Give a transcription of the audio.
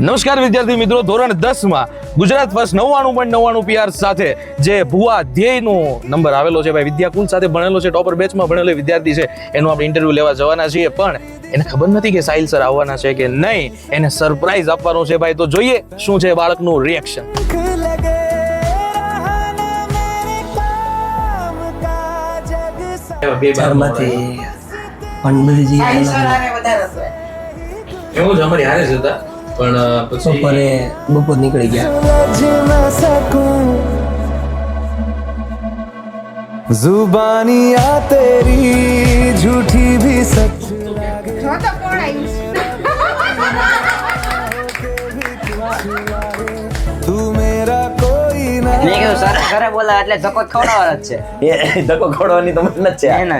નમસ્કાર વિદ્યાર્થી મિત્રો, ધોરણ 10 માં ગુજરાત ફર્સ્ટ 99.99 PR સાથે જે ભુવા ધ્યેયનો નંબર આવેલો છે ભાઈ, વિદ્યાકુલ સાથે ભણેલો છે, ટોપર બેચમાં ભણેલો વિદ્યાર્થી છે, એનું આપણે ઇન્ટરવ્યુ લેવા જવાના છીએ, પણ એને ખબર નથી કે સાહિલ સર આવવાના છે કે નહીં, એને સરપ્રાઈઝ આપવાનું છે ભાઈ. તો જોઈએ શું છે બાળકનું રિએક્શન. એવું જ અમારી હારે જ હતા, પણ પછી બપોર નીકળી ગયા. जुबानियां तेरी झूठी भी सच तू मेरा कोई ना. મેં કીધું સર ઘરે બોલા એટલે ધક્કો ખવડાવવાનો જ છે. એ ધક્કો ખોડવાની તો મત નથી છે. એને